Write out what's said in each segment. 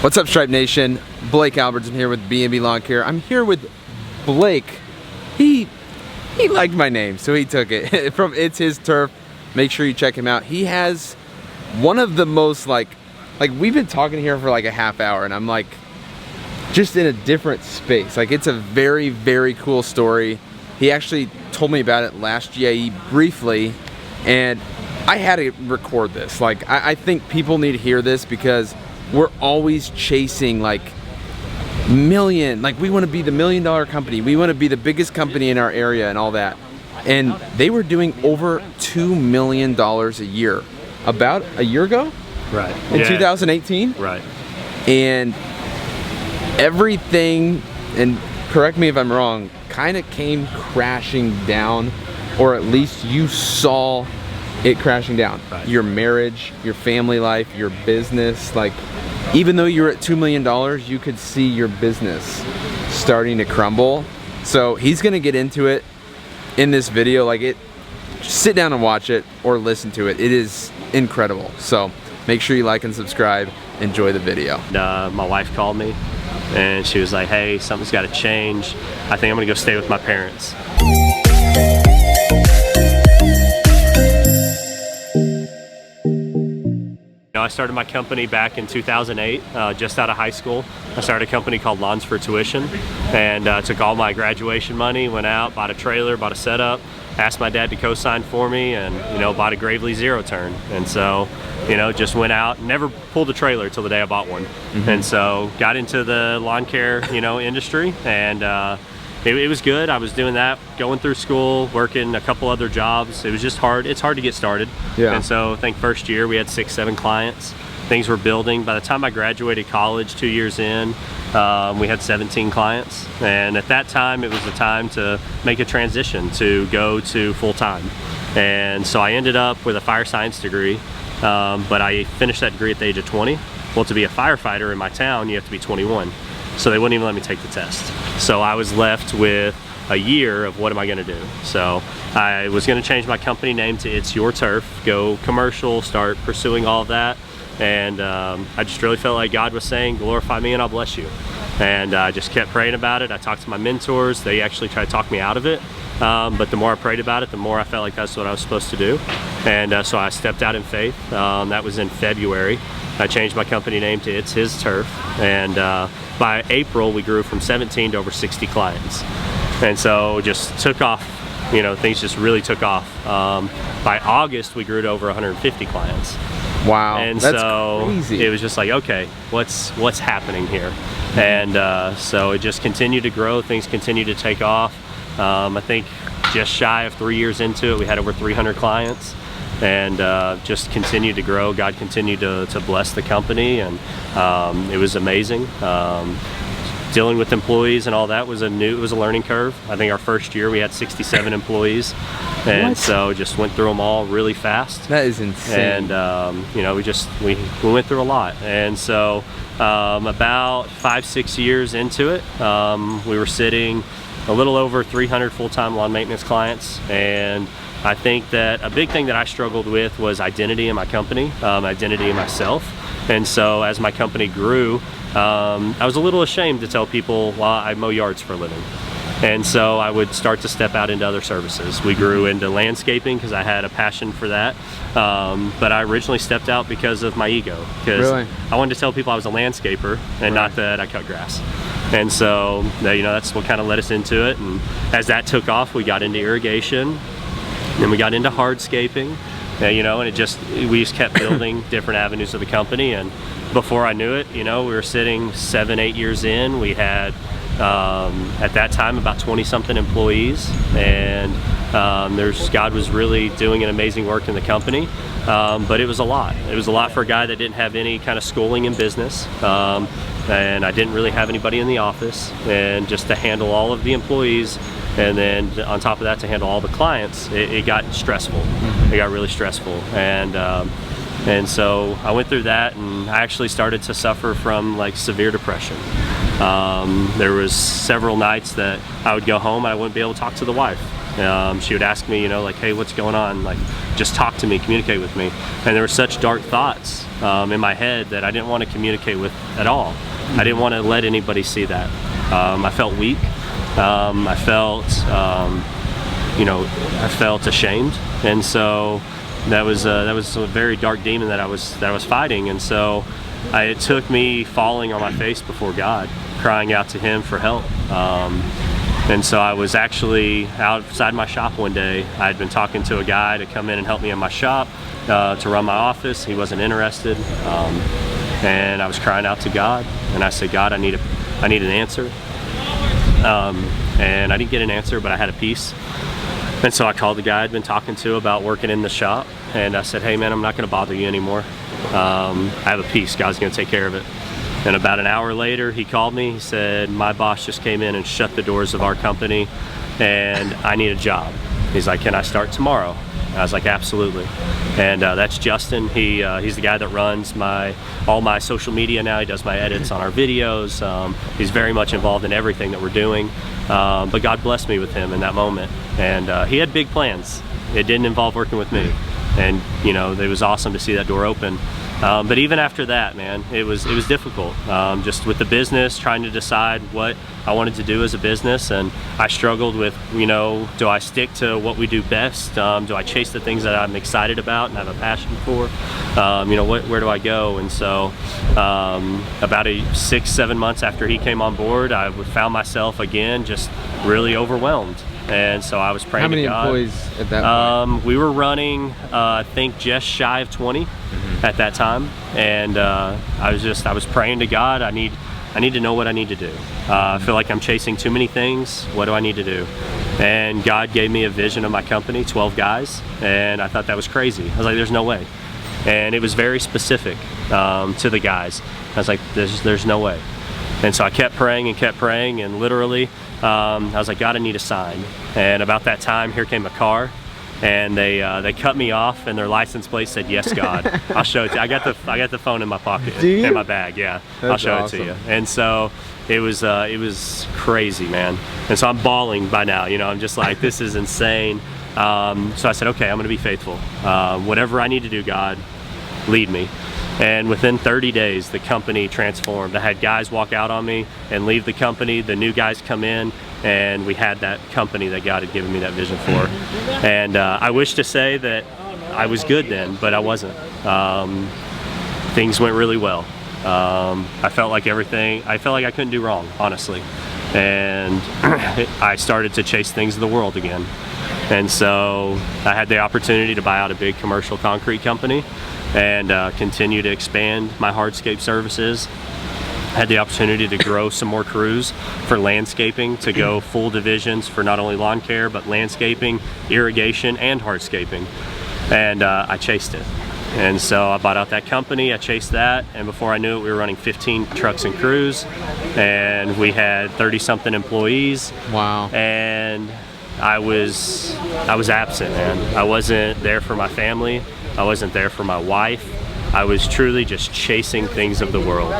What's up, Stripe Nation? Blake Albertson here with B&B Lawn Care. I'm here with Blake. He liked my name, so he took it. From It's His Turf. Make sure you check him out. He has one of the most like we've been talking here for like a half hour, and I'm like just in a different space. Like, it's a very, very cool story. He actually told me about it last GIE briefly, and I had to record this. Like, I think people need to hear this because we're always chasing like we want to be the $1 million company. We want to be the biggest company in our area and all that. And they were doing over $2 million a year about a year ago. Right. In 2018. Right. And everything, and correct me if I'm wrong, kind of came crashing down, or at least you saw it crashing down. Right. Your marriage, your family life, your business, like, even though you're at $2 million, you could see your business starting to crumble. So he's gonna get into it in this video. Sit down and watch it or listen to it. It is incredible. So make sure you like and subscribe. Enjoy the video. My wife called me and she was like, hey, something's got to change. I think I'm gonna go stay with my parents. I started my company back in 2008, just out of high school. I started a company called Lawns for Tuition, and took all my graduation money, went out, bought a trailer, bought a setup, asked my dad to co-sign for me, and bought a Gravely Zero Turn. And so, just went out, never pulled a trailer till the day I bought one. And so got into the lawn care, industry, and it was good. I was doing that, going through school, working a couple other jobs. It was just hard. It's hard to get started. Yeah. And so I think first year we had 6, 7 clients. Things were building. By the time I graduated college 2 years in, we had 17 clients. And at that time, it was the time to make a transition to go to full-time. And so I ended up with a fire science degree, but I finished that degree at the age of 20. Well, to be a firefighter in my town, you have to be 21. So they wouldn't even let me take the test. So I was left with a year of what am I gonna do? So I was gonna change my company name to It's Your Turf, go commercial, start pursuing all of that. And I just really felt like God was saying, glorify me and I'll bless you. And I just kept praying about it. I talked to my mentors. They actually tried to talk me out of it. But the more I prayed about it, the more I felt like that's what I was supposed to do. And so I stepped out in faith. That was in February. I changed my company name to It's His Turf. And by April, we grew from 17 to over 60 clients. And so just took off, things just really took off. By August, we grew to over 150 clients. Wow, and that's so crazy. It was just like, okay, what's happening here? And so it just continued to grow. Things continued to take off. I think just shy of 3 years into it, we had over 300 clients, and just continued to grow. God continued to bless the company, and it was amazing. Dealing with employees and all that was it was a learning curve. I think our first year we had 67 employees, and so just went through them all really fast. That is insane. And we went through a lot. And so about 5-6 years into it, we were sitting a little over 300 full-time lawn maintenance clients. And I think that a big thing that I struggled with was identity in my company, identity in myself. And so as my company grew, I was a little ashamed to tell people, well, I mow yards for a living. And so I would start to step out into other services. We grew into landscaping because I had a passion for that. But I originally stepped out because of my ego. Because I wanted to tell people I was a landscaper and not that I cut grass. And so, that's what kind of led us into it. And as that took off, we got into irrigation, then we got into hardscaping, and we just kept building different avenues of the company. And before I knew it, we were sitting 7-8 years in. We had, at that time, about 20-something employees, and God was really doing an amazing work in the company. But it was a lot. It was a lot for a guy that didn't have any kind of schooling in business. And I didn't really have anybody in the office, and just to handle all of the employees, and then on top of that to handle all the clients, it got stressful. It got really stressful, and so I went through that, and I actually started to suffer from severe depression. There was several nights that I would go home and I wouldn't be able to talk to the wife. She would ask me, like, hey, what's going on? Like, just talk to me, communicate with me. And there were such dark thoughts in my head that I didn't want to communicate with at all. I didn't want to let anybody see that. I felt weak. I felt ashamed, and so that was a very dark demon that I was fighting. And so it took me falling on my face before God, crying out to Him for help. And so I was actually outside my shop one day. I had been talking to a guy to come in and help me in my shop to run my office. He wasn't interested, and I was crying out to God, and I said, God, I need an answer. And I didn't get an answer, but I had a peace. And so I called the guy I'd been talking to about working in the shop, and I said, hey man, I'm not going to bother you anymore. I have a peace. God's going to take care of it. And about an hour later, he called me. He said, my boss just came in and shut the doors of our company, and I need a job. He's like, can I start tomorrow? I was like, absolutely. And that's Justin. He's the guy that runs all my social media now. He does my edits on our videos. He's very much involved in everything that we're doing. But God blessed me with him in that moment. And he had big plans. It didn't involve working with me. And it was awesome to see that door open. But even after that, man, it was difficult. Just with the business, trying to decide what I wanted to do as a business, and I struggled with, do I stick to what we do best? Do I chase the things that I'm excited about and have a passion for? Where do I go? And so, about 6-7 months after he came on board, I found myself again just really overwhelmed. And so I was praying to God. How many employees at that point? We were running, I think, just shy of 20 at that time. And I was praying to God. I need to know what I need to do. I feel like I'm chasing too many things. What do I need to do? And God gave me a vision of my company, 12 guys. And I thought that was crazy. I was like, there's no way. And it was very specific to the guys. I was like, there's no way. And so I kept praying, and literally, I was like, God, I need a sign. And about that time, here came a car, and they cut me off, and their license plate said, "Yes, God." I'll show it to you. I got the phone in my pocket, in my bag. Yeah, I'll show it to you. And so it was crazy, man. And so I'm bawling by now. I'm just like, this is insane. So I said, okay, I'm going to be faithful. Whatever I need to do, God, lead me. And within 30 days, the company transformed. I had guys walk out on me and leave the company. The new guys come in, and we had that company that God had given me that vision for. And I wish to say that I was good then, but I wasn't. Things went really well. I felt like I couldn't do wrong, honestly. And I started to chase things of the world again. And so I had the opportunity to buy out a big commercial concrete company and continue to expand my hardscape services. I had the opportunity to grow some more crews for landscaping, to go full divisions for not only lawn care, but landscaping, irrigation, and hardscaping. And I chased it. And so I bought out that company, I chased that, and before I knew it, we were running 15 trucks and crews, and we had 30-something employees. Wow. And I was absent, man. I wasn't there for my family. I wasn't there for my wife. I was truly just chasing things of the world.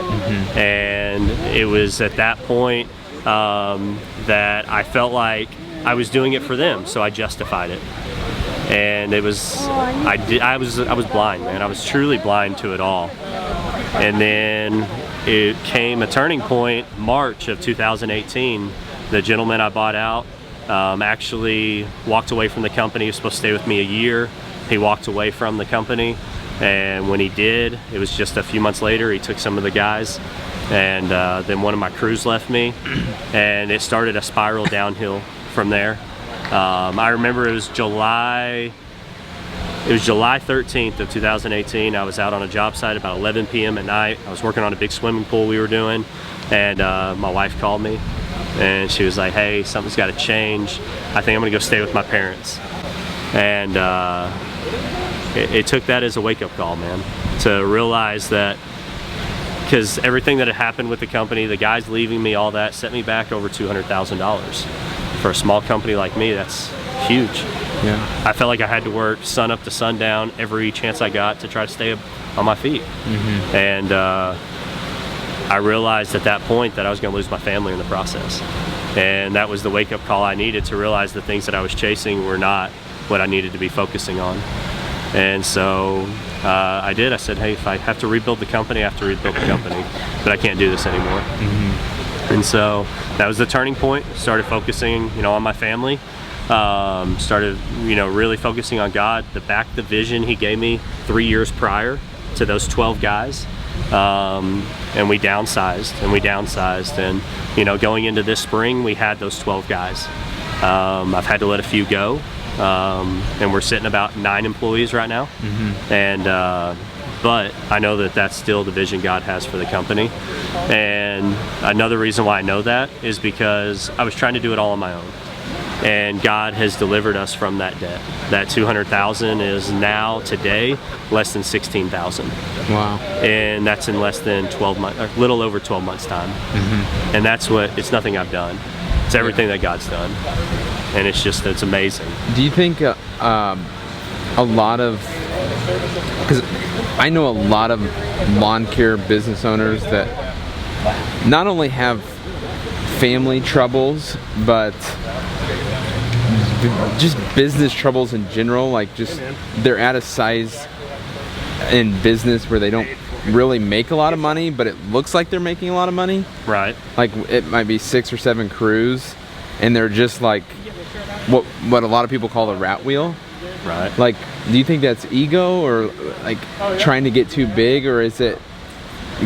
And it was at that point that I felt like I was doing it for them, so I justified it. And it was, I was blind, man. I was truly blind to it all. And then it came a turning point, March of 2018. The gentleman I bought out actually walked away from the company. He was supposed to stay with me a year. He walked away from the company, and when he did, it was just a few months later, he took some of the guys, and then one of my crews left me, and it started a spiral downhill from there. I remember it was July 13th of 2018. I was out on a job site about 11 p.m. at night. I was working on a big swimming pool we were doing, and my wife called me, and she was like, hey, something's got to change. I think I'm gonna go stay with my parents. And it took that as a wake-up call, man, to realize that, because everything that had happened with the company, the guys leaving me, all that, set me back over $200,000. For a small company like me, that's huge. Yeah. I felt like I had to work sun up to sundown every chance I got to try to stay on my feet. And I I realized at that point that I was going to lose my family in the process. And that was the wake-up call I needed to realize the things that I was chasing were not what I needed to be focusing on. And so I did. I said, hey, if I have to rebuild the company, I have to rebuild the company. But I can't do this anymore. And so that was the turning point. Started focusing, on my family. Started, really focusing on God. The vision He gave me 3 years prior to those 12 guys. And we downsized and we downsized, and going into this spring we had those 12 guys. I've had to let a few go, and we're sitting about 9 employees right now. And but I know that that's still the vision God has for the company. And another reason why I know that is because I was trying to do it all on my own. And God has delivered us from that debt. That $200,000 is now, today, less than $16,000. Wow. And that's in less than 12 months, a little over 12 months time. And it's nothing I've done. It's everything that God's done. And it's amazing. Do you think a lot of, because I know a lot of lawn care business owners that not only have family troubles, but just business troubles in general, like just they're at a size in business where they don't really make a lot of money, but it looks like they're making a lot of money. Right. Like it might be 6 or 7 crews, and they're just like what a lot of people call the rat wheel. Right. Like, do you think that's ego, or like trying to get too big, or is it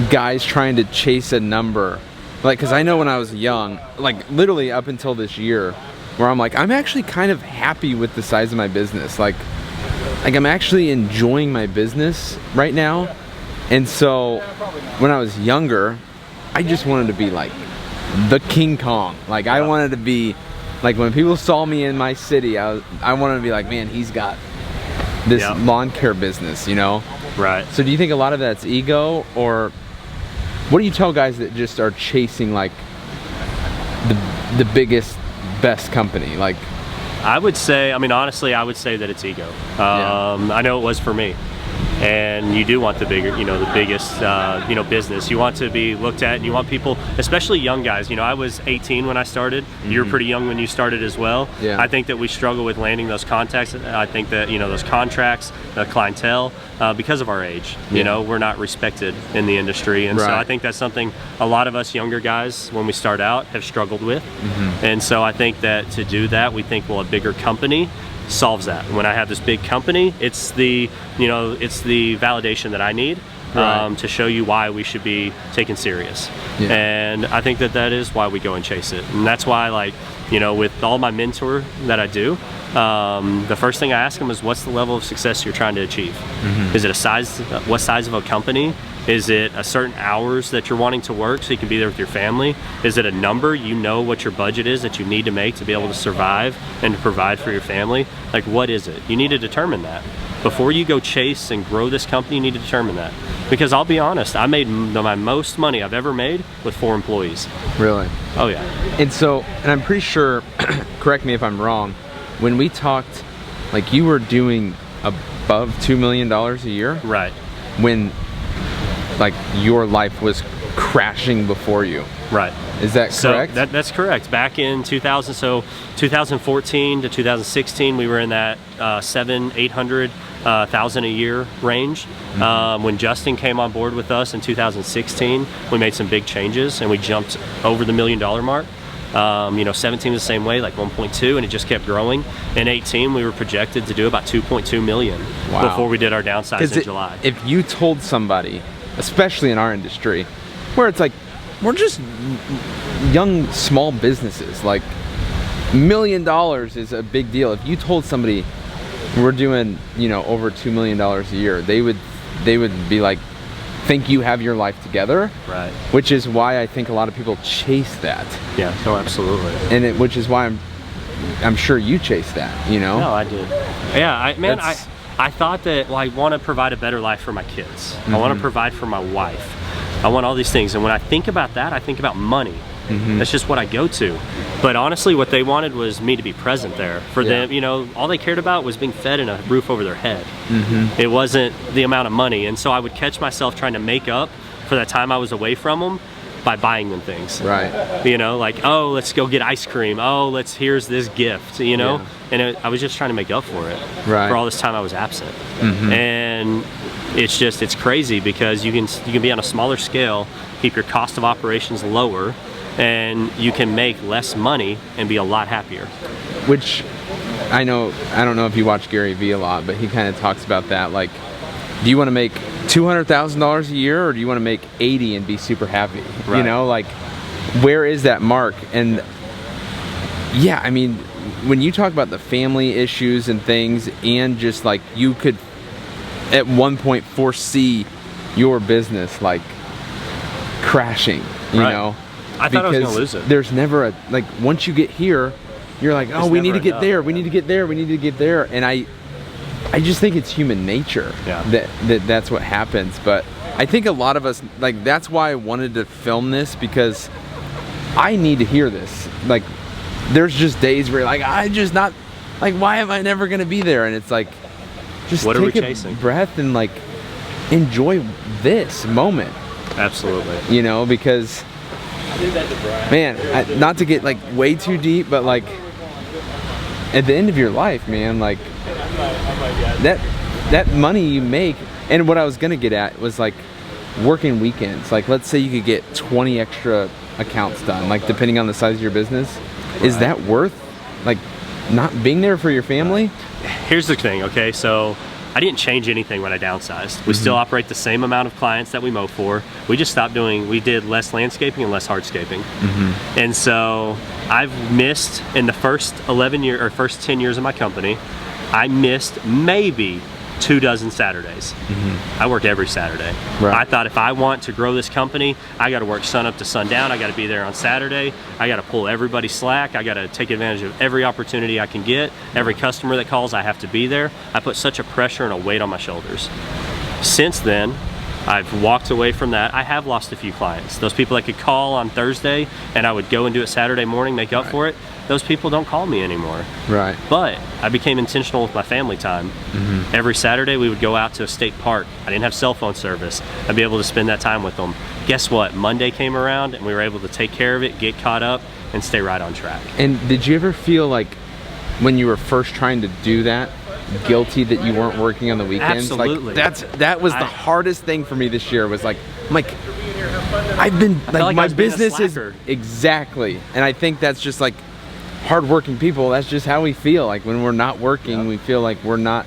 guys trying to chase a number? Like, because I know when I was young, like literally up until this year, where I'm like, I'm actually kind of happy with the size of my business. Like I'm actually enjoying my business right now. And so when I was younger, I just wanted to be like the King Kong. Like I wanted to be like, when people saw me in my city, I wanted to be like, man, he's got this lawn care business, Right. So do you think a lot of that's ego, or what do you tell guys that just are chasing like the biggest, best company? Like, I would say, honestly, I would say that it's ego. I know it was for me. And you do want the bigger, the biggest, business. You want to be looked at, and you want people, especially young guys. I was 18 when I started. You were pretty young when you started as well. Yeah. I think that we struggle with landing those contacts. I think that, those contracts, the clientele, because of our age. We're not respected in the industry. And so I think that's something a lot of us younger guys, when we start out, have struggled with. And so I think that to do that, we think, well, a bigger company solves that. When I have this big company, it's the validation that I need to show you why we should be taken serious. And I think that is why we go and chase it. And that's why, with all my mentor that I do, the first thing I ask them is, what's the level of success you're trying to achieve? Is it what size of a company? Is it a certain hours that you're wanting to work so you can be there with your family? Is it a number, what your budget is that you need to make to be able to survive and to provide for your family? Like, what is it? You need to determine that. Before you go chase and grow this company, you need to determine that. Because I'll be honest, I made my most money I've ever made with 4 employees. Really? Oh yeah. And I'm pretty sure, correct me if I'm wrong, when we talked, like, you were doing above $2 million a year? Right. When like your life was crashing before you. Right. Is that correct? So that's correct. Back in 2014 to 2016, we were in that 800,000 a year range. When Justin came on board with us in 2016, we made some big changes and we jumped over the $1 million mark. 17 was the same way, like 1.2, and it just kept growing. In 18, we were projected to do about 2.2 million before we did our downsize in July. If you told somebody, especially in our industry, where it's like, we're just young, small businesses, like $1 million is a big deal. If you told somebody we're doing, over $2 million a year, they would be like, think you have your life together. Right. Which is why I think a lot of people chase that. Yeah, no, absolutely. And which is why I'm sure you chase that, No, I did. Yeah, I thought that, I want to provide a better life for my kids. I want to provide for my wife. I want all these things. And when I think about that, I think about money. That's just what I go to. But honestly, what they wanted was me to be present there for them. All they cared about was being fed and a roof over their head. It wasn't the amount of money. And so I would catch myself trying to make up for that time I was away from them by buying them things. Right. You know, like, oh, let's go get ice cream. Oh, here's this gift, you know? Yeah. And I was just trying to make up for it. Right. For all this time I was absent. And it's crazy because you can be on a smaller scale, keep your cost of operations lower, and you can make less money and be a lot happier. Which I don't know if you watch Gary Vee a lot, but he kind of talks about that. Like, do you want to make $200,000 a year, or do you want to make 80 and be super happy? Right. You know, like, where is that mark? And yeah, I mean, when you talk about the family issues and things, and just like you could at one point foresee your business like crashing, you know? I thought I was gonna lose it. There's never like, once you get here, you're like, oh, we need to get there, we need to get there, we need to get there. And I just think it's human nature that's what happens. But I think a lot of us, like, that's why I wanted to film this, because I need to hear this. Like, there's just days where you're like, I'm just not, like, why am I never gonna be there? And it's like, just what are we take chasing? a breath and like enjoy this moment. Absolutely. You know, because man, not to get like way too deep, but like at the end of your life, man, like that money you make, and what I was gonna get at was like working weekends. Like, let's say you could get 20 extra accounts done, like depending on the size of your business. Is that worth like not being there for your family? Here's the thing, okay? So I didn't change anything when I downsized. We still operate the same amount of clients that we mow for. We just stopped we did less landscaping and less hardscaping. And so I've missed in the first 10 years of my company, I missed maybe 24 Saturdays. I work every Saturday. Right. I thought if I want to grow this company, I got to work sun up to sundown. I got to be there on Saturday. I got to pull everybody's slack. I got to take advantage of every opportunity I can get. Every customer that calls, I have to be there. I put such a pressure and a weight on my shoulders. Since then, I've walked away from that. I have lost a few clients. Those people that could call on Thursday and I would go and do it Saturday morning, make up for it. Those people don't call me anymore. Right. But I became intentional with my family time. Every Saturday we would go out to a state park. I didn't have cell phone service. I'd be able to spend that time with them. Guess what? Monday came around and we were able to take care of it, get caught up, and stay right on track. And did you ever feel like, when you were first trying to do that, guilty that you weren't working on the weekends? Absolutely. Like, that was the hardest thing for me this year. Was like, I'm like, I've been like my business is exactly, and I think that's just like hardworking people. That's just how we feel. Like when we're not working, we feel like we're not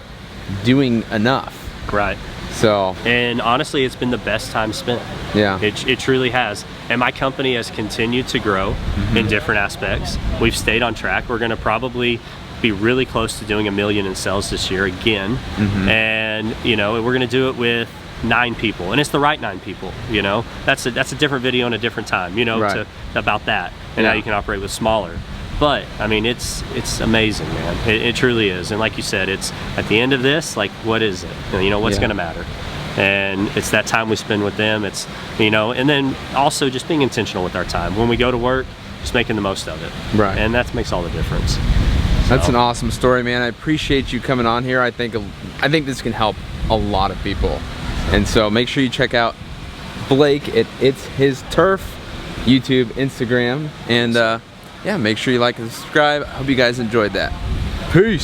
doing enough. Right. So, and honestly, it's been the best time spent. Yeah. It truly has. And my company has continued to grow in different aspects. We've stayed on track. We're going to probably be really close to doing $1 million in sales this year again. And you know, we're going to do it with 9 people, and it's the right 9 people. You know, that's a different video and a different time. You know, about that and how you can operate with smaller. But I mean, it's amazing, man. It truly is. And like you said, it's at the end of this, like, what is it? You know, what's going to matter? And it's that time we spend with them. It's, you know, and then also just being intentional with our time. When we go to work, just making the most of it. Right. And that makes all the difference. That's an awesome story, man. I appreciate you coming on here. I think this can help a lot of people. And so make sure you check out Blake at It's His Turf, YouTube, Instagram, and yeah, make sure you like and subscribe. I hope you guys enjoyed that. Peace.